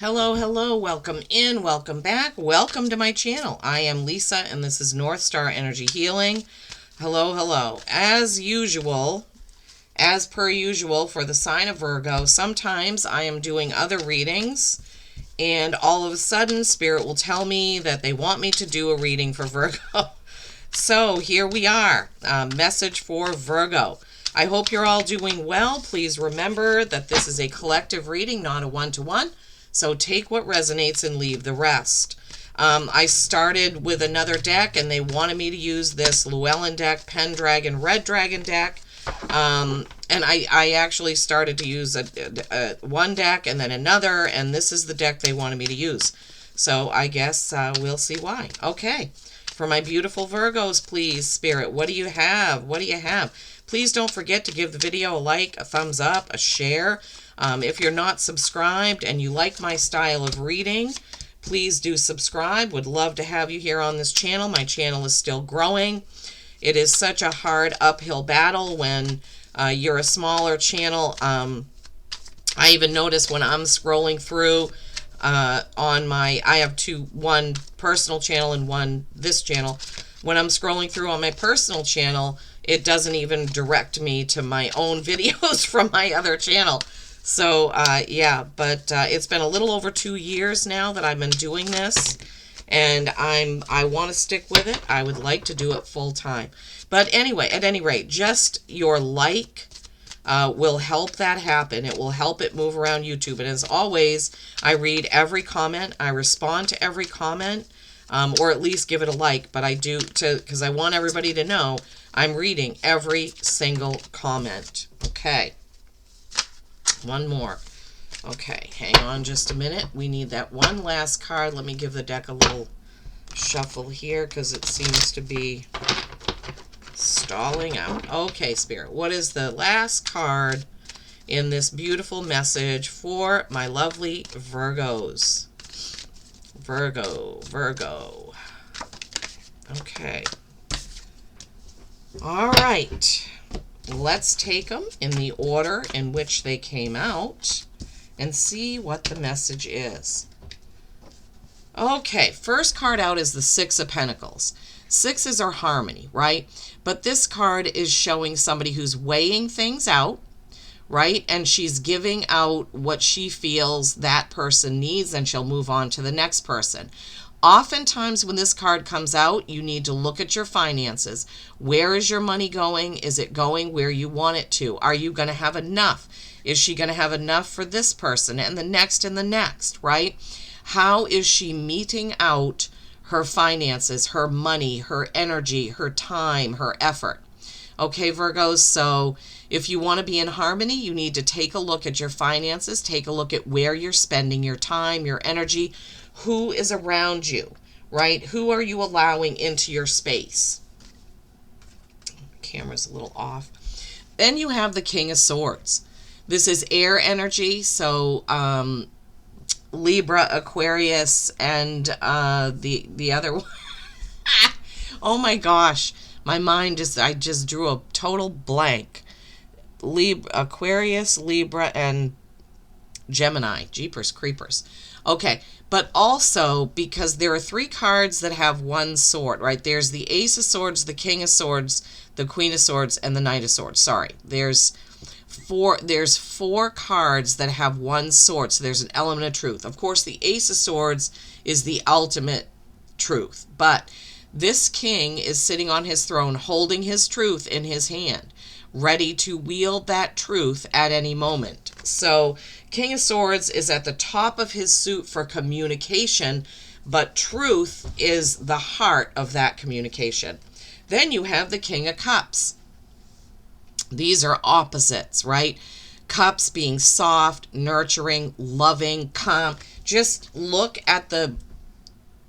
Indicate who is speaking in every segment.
Speaker 1: Hello, hello, welcome in, welcome back, welcome to my channel. I am Lisa and this is North Star Energy Healing. Hello, hello. As usual, as per usual for the sign of Virgo, sometimes I am doing other readings and all of a sudden Spirit will tell me that they want me to do a reading for Virgo. So here we are, message for Virgo. I hope you're all doing well. Please remember that this is a collective reading, not a one-to-one. So take what resonates and leave the rest. I started with another deck and they wanted me to use this Llewellyn deck, Pendragon, Red Dragon deck. And I actually started to use one deck and then another, and this is the deck they wanted me to use. So I guess we'll see why. Okay, for my beautiful Virgos, please, Spirit, what do you have? What do you have? Please don't forget to give the video a like, a thumbs up, a share. If you're not subscribed and you like my style of reading, please do subscribe. Would love to have you here on this channel. My channel is still growing. It is such a hard uphill battle when you're a smaller channel. I even notice when I'm scrolling through on my, I have one personal channel and one this channel. When I'm scrolling through on my personal channel, it doesn't even direct me to my own videos from my other channel. So, yeah, but it's been a little over 2 years now that I've been doing this, and I want to stick with it. I would like to do it full time. But anyway, at any rate, just your like will help that happen. It will help it move around YouTube. And as always, I read every comment. I respond to every comment, or at least give it a like. But I do, because I want everybody to know I'm reading every single comment. Okay. One more. Okay, hang on just a minute. We need that one last card. Let me give the deck a little shuffle here because it seems to be stalling out. Okay, Spirit, what is the last card in this beautiful message for my lovely Virgos? Virgo. Okay. All right. Let's take them in the order in which they came out and see what the message is. Okay, first card out is the Six of Pentacles. Sixes are harmony, right? But this card is showing somebody who's weighing things out, right? And she's giving out what she feels that person needs, and she'll move on to the next person. Oftentimes when this card comes out, you need to look at your finances. Where is your money going? Is it going where you want it to? Are you going to have enough? Is she going to have enough for this person and the next, right? How is she meting out her finances, her money, her energy, her time, her effort? Okay, Virgos, so if you want to be in harmony, you need to take a look at your finances, take a look at where you're spending your time, your energy. Who is around you, right? Who are you allowing into your space? Camera's a little off. Then you have the King of Swords. This is air energy, so Libra, Aquarius, and the other one. Oh my gosh, my mind I just drew a total blank. Aquarius, Libra, and Gemini. Jeepers creepers. Okay, but also because there are 3 cards that have one sword, right? There's the Ace of Swords, the King of Swords, the Queen of Swords, and the Knight of Swords. Sorry, there's 4 cards that have one sword, so there's an element of truth. Of course, the Ace of Swords is the ultimate truth, but this king is sitting on his throne holding his truth in his hand, ready to wield that truth at any moment. So King of Swords is at the top of his suit for communication, but truth is the heart of that communication. Then you have the King of Cups. These are opposites, right? Cups being soft, nurturing, loving, calm. Just look at the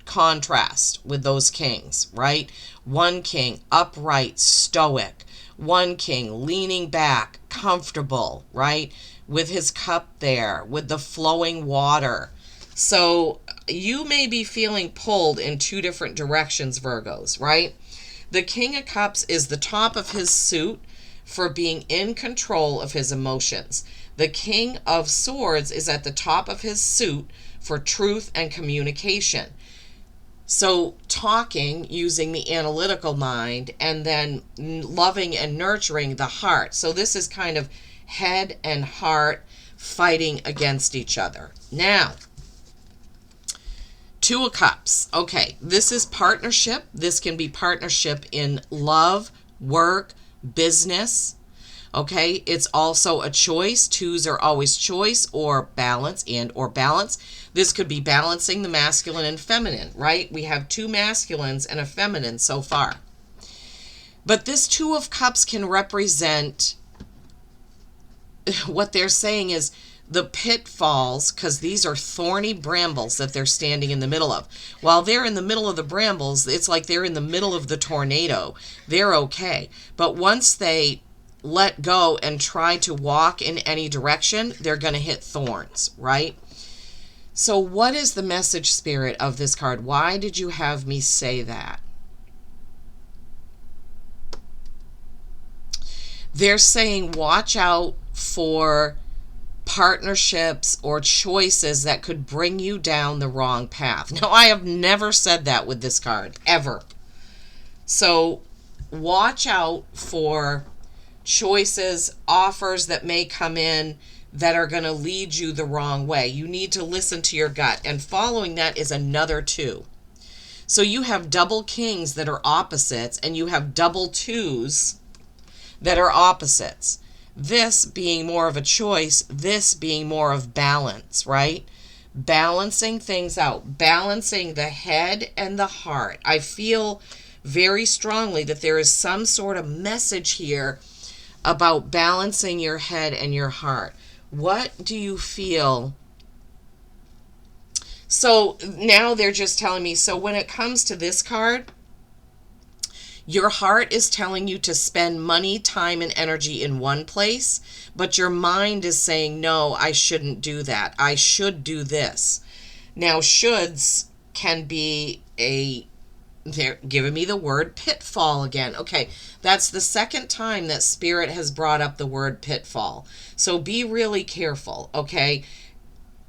Speaker 1: contrast with those kings, right? One king, upright, stoic. One king leaning back, comfortable, right? With his cup there, with the flowing water. So you may be feeling pulled in 2 different directions, Virgos, right? The King of Cups is the top of his suit for being in control of his emotions. The King of Swords is at the top of his suit for truth and communication. So talking using the analytical mind, and then loving and nurturing the heart. So this is kind of head and heart fighting against each other. Now, Two of Cups. Okay, this is partnership. This can be partnership in love, work, business. Okay, it's also a choice. Twos are always choice or balance or balance. This could be balancing the masculine and feminine, right? We have two masculines and a feminine so far. But this Two of Cups can represent, what they're saying is the pitfalls, because these are thorny brambles that they're standing in the middle of. While they're in the middle of the brambles, it's like they're in the middle of the tornado. They're okay. But once they let go and try to walk in any direction, they're going to hit thorns, right? So what is the message, Spirit, of this card? Why did you have me say that? They're saying watch out for partnerships or choices that could bring you down the wrong path. Now, I have never said that with this card, ever. So watch out for choices, offers that may come in that are going to lead you the wrong way. You need to listen to your gut. And following that is another two. So you have double kings that are opposites, and you have double twos that are opposites. This being more of a choice, this being more of balance, right? Balancing things out, balancing the head and the heart. I feel very strongly that there is some sort of message here about balancing your head and your heart. What do you feel? So now they're just telling me, so when it comes to this card, your heart is telling you to spend money, time, and energy in one place, but your mind is saying, no, I shouldn't do that. I should do this. Now, shoulds can be they're giving me the word pitfall again. Okay, that's the second time that Spirit has brought up the word pitfall. So be really careful, okay?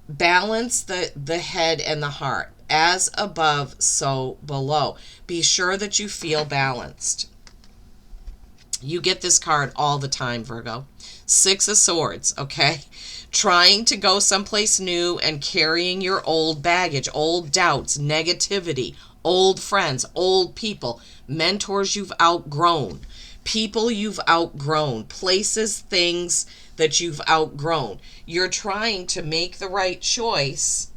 Speaker 1: Balance the head and the heart. As above, so below. Be sure that you feel balanced. You get this card all the time, Virgo. Six of Swords, okay? Trying to go someplace new and carrying your old baggage, old doubts, negativity, old friends, old people, mentors you've outgrown, people you've outgrown, places, things that you've outgrown. You're trying to make the right choice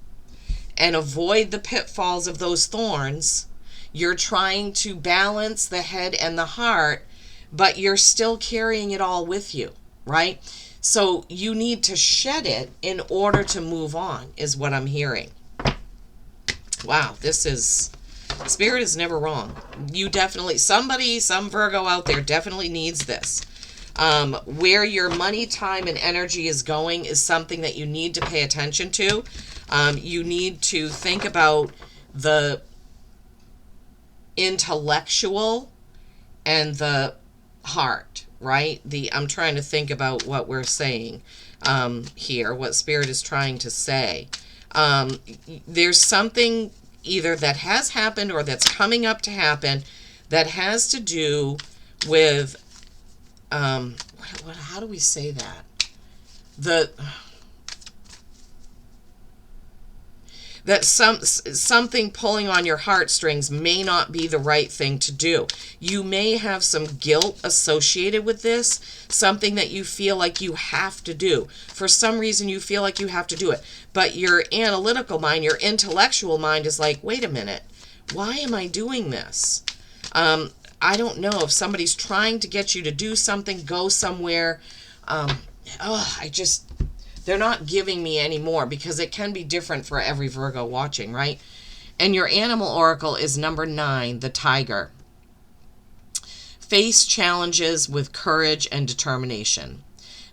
Speaker 1: and avoid the pitfalls of those thorns. You're trying to balance the head and the heart, but you're still carrying it all with you, right? So you need to shed it in order to move on, is what I'm hearing. Wow, Spirit is never wrong. You definitely, some Virgo out there definitely needs this. Where your money, time, and energy is going is something that you need to pay attention to. You need to think about the intellectual and the heart, right? I'm trying to think about what we're saying here, what Spirit is trying to say. There's something either that has happened or that's coming up to happen that has to do with, how do we say that? That something pulling on your heartstrings may not be the right thing to do. You may have some guilt associated with this, something that you feel like you have to do. For some reason, you feel like you have to do it. But your analytical mind, your intellectual mind is like, wait a minute, why am I doing this? I don't know if somebody's trying to get you to do something, go somewhere. They're not giving me any more because it can be different for every Virgo watching, right? And your animal oracle is number 9, the tiger. Face challenges with courage and determination.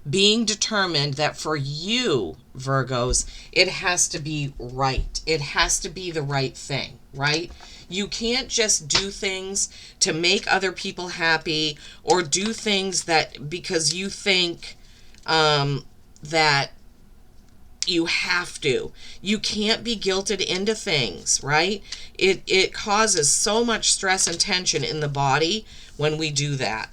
Speaker 1: Being determined that for you, Virgos, it has to be right. It has to be the right thing, right? You can't just do things to make other people happy or do things that because you think that you have to. You can't be guilted into things, right? It causes so much stress and tension in the body when we do that.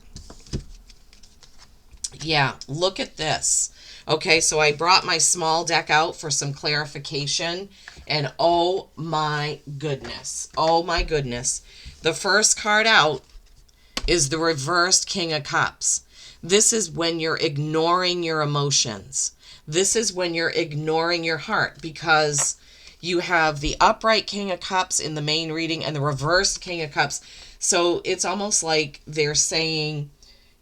Speaker 1: Yeah, look at this. Okay, so I brought my small deck out for some clarification, and oh my goodness. Oh my goodness. The first card out is the reversed King of Cups. This is when you're ignoring your emotions. This is when you're ignoring your heart, because you have the upright King of Cups in the main reading and the reversed King of Cups. So it's almost like they're saying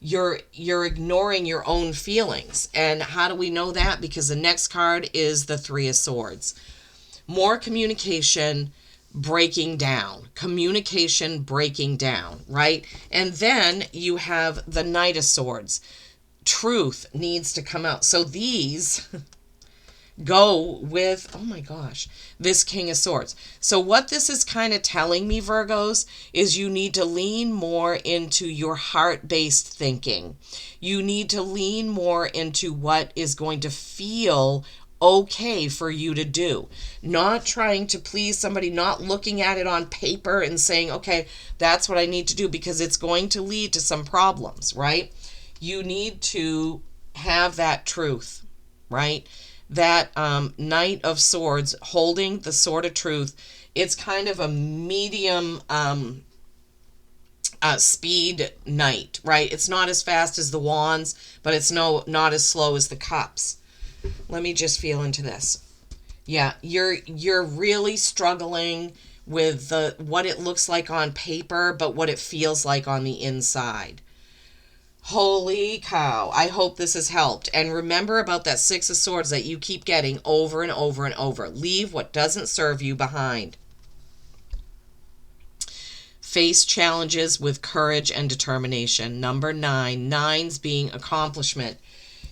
Speaker 1: you're ignoring your own feelings. And how do we know that? Because the next card is the Three of Swords. More communication breaking down. Communication breaking down, right? And then you have the Knight of Swords. Truth needs to come out. So these go with, oh my gosh, this King of Swords. So what this is kind of telling me, Virgos, is you need to lean more into your heart-based thinking. You need to lean more into what is going to feel okay for you to do. Not trying to please somebody, not looking at it on paper and saying, okay, that's what I need to do, because it's going to lead to some problems, right? You need to have that truth, right? That Knight of Swords holding the sword of truth. It's kind of a medium speed knight, right? It's not as fast as the wands, but it's not as slow as the cups. Let me just feel into this. Yeah, you're really struggling with what it looks like on paper, but what it feels like on the inside. Holy cow. I hope this has helped. And remember about that Six of Swords that you keep getting over and over and over. Leave what doesn't serve you behind. Face challenges with courage and determination. Number 9. 9's being accomplishment.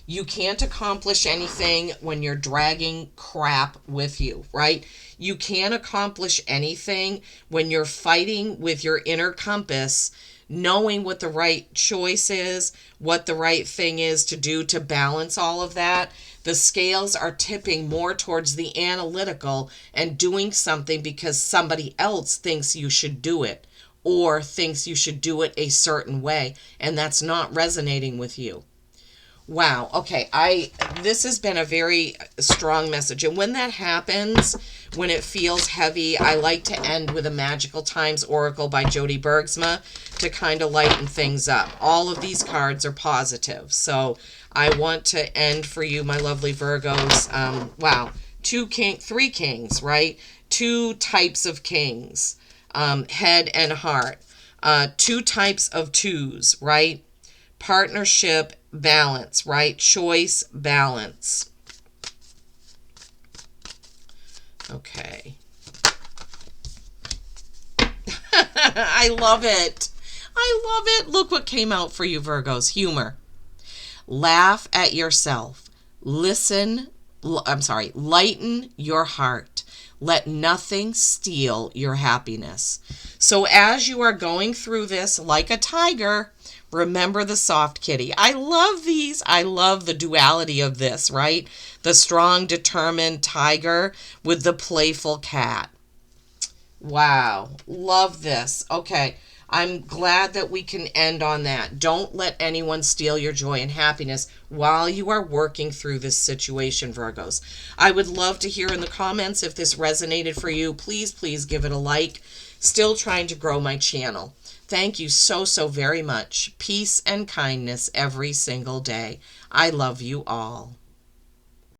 Speaker 1: You can't accomplish anything when you're dragging crap with you, right? You can't accomplish anything when you're fighting with your inner compass, knowing what the right choice is, what the right thing is to do to balance all of that. The scales are tipping more towards the analytical and doing something because somebody else thinks you should do it, or thinks you should do it a certain way, and that's not resonating with you. Wow. Okay. This has been a very strong message. And when that happens, when it feels heavy, I like to end with a Magical Times Oracle by Jody Bergsma to kind of lighten things up. All of these cards are positive. So I want to end for you, my lovely Virgos. Wow. 3 kings, right? 2 types of kings, head and heart. 2 types of 2s, right? Partnership, balance, right? Choice, balance. Okay. I love it. I love it. Look what came out for you, Virgos. Humor. Laugh at yourself. Lighten your heart. Let nothing steal your happiness. So as you are going through this like a tiger, remember the soft kitty. I love these. I love the duality of this, right? The strong, determined tiger with the playful cat. Wow. Love this. Okay. I'm glad that we can end on that. Don't let anyone steal your joy and happiness while you are working through this situation, Virgos. I would love to hear in the comments if this resonated for you. Please, please give it a like. Still trying to grow my channel. Thank you so, so very much. Peace and kindness every single day. I love you all.